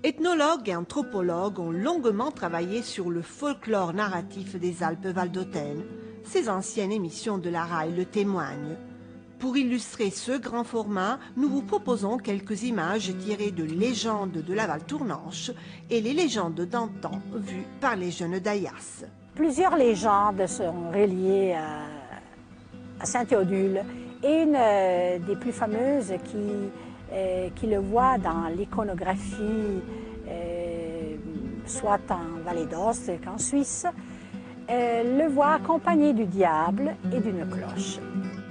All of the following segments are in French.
Ethnologues et anthropologues ont longuement travaillé sur le folklore narratif des Alpes valdôtaines. Ces anciennes émissions de la RAI le témoignent. Pour illustrer ce grand format, nous vous proposons quelques images tirées de légendes de la Val-Tournanche et les légendes d'antan vues par les jeunes d'Ayas. Plusieurs légendes sont reliées à Saint-Théodule et une des plus fameuses qui le voit dans l'iconographie, soit en Vallée d'Aoste qu'en Suisse, le voit accompagné du diable et d'une cloche.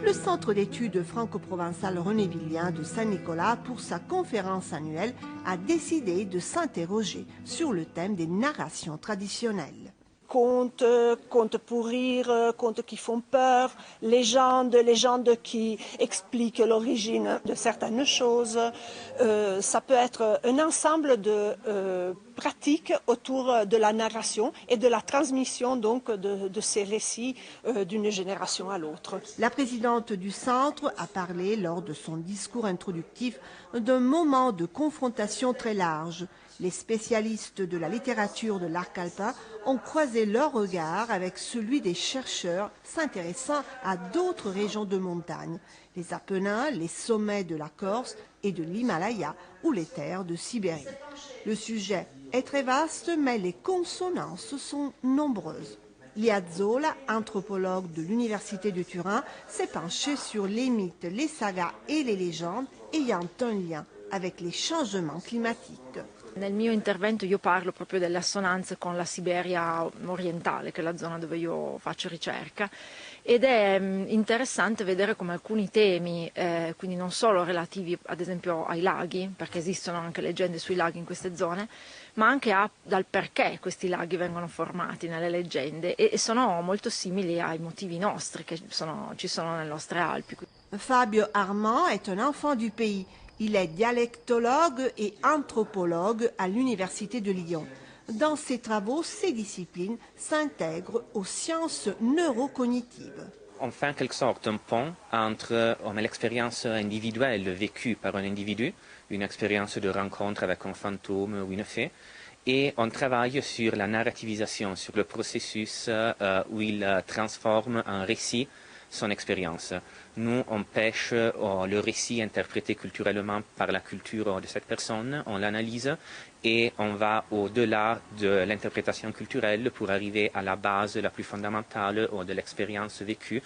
Le Centre d'études franco-provençales René Villien de Saint-Nicolas, pour sa conférence annuelle, a décidé de s'interroger sur le thème des narrations traditionnelles. Contes, contes pour rire, contes qui font peur, légendes qui expliquent l'origine de certaines choses. Ça peut être un ensemble de pratiques autour de la narration et de la transmission donc de ces récits d'une génération à l'autre. La présidente du centre a parlé lors de son discours introductif d'un moment de confrontation très large. Les spécialistes de la littérature de l'arc alpin ont croisé leur regard avec celui des chercheurs s'intéressant à d'autres régions de montagne, les Apennins, les sommets de la Corse et de l'Himalaya ou les terres de Sibérie. Le sujet est très vaste, mais les consonances sont nombreuses. Lia Zola, anthropologue de l'Université de Turin, s'est penchée sur les mythes, les sagas et les légendes ayant un lien avec les changements climatiques. Nel mio intervento io parlo proprio delle assonanze con la Siberia orientale, che è la zona dove io faccio ricerca, ed è interessante vedere come alcuni temi, quindi non solo relativi ad esempio ai laghi, perché esistono anche leggende sui laghi in queste zone, ma anche dal perché questi laghi vengono formati nelle leggende e sono molto simili ai motivi nostri che ci sono nelle nostre Alpi. Fabio Armand est un enfant du pays. Il est dialectologue et anthropologue à l'Université de Lyon. Dans ses travaux, ces disciplines s'intègrent aux sciences neurocognitives. On fait en quelque sorte un pont entre l'expérience individuelle vécue par un individu, une expérience de rencontre avec un fantôme ou une fée, et on travaille sur la narrativisation, sur le processus où il transforme en récit son expérience. Nous, on pêche le récit interprété culturellement par la culture de cette personne, on l'analyse et on va au-delà de l'interprétation culturelle pour arriver à la base la plus fondamentale de l'expérience vécue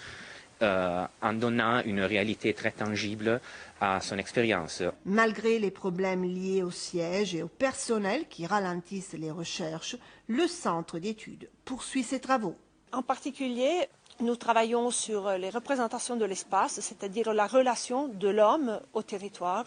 en donnant une réalité très tangible à son expérience. Malgré les problèmes liés au siège et au personnel qui ralentissent les recherches, le centre d'études poursuit ses travaux. En particulier, nous travaillons sur les représentations de l'espace, c'est-à-dire la relation de l'homme au territoire,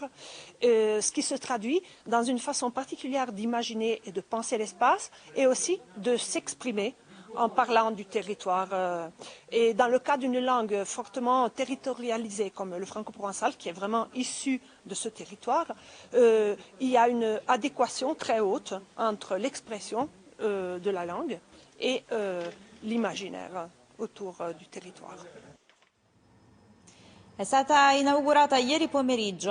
ce qui se traduit dans une façon particulière d'imaginer et de penser l'espace et aussi de s'exprimer en parlant du territoire. Et dans le cas d'une langue fortement territorialisée comme le franco-provençal, qui est vraiment issu de ce territoire, il y a une adéquation très haute entre l'expression de la langue et l'imaginaire autour du territoire. È stata inaugurata ieri pomeriggio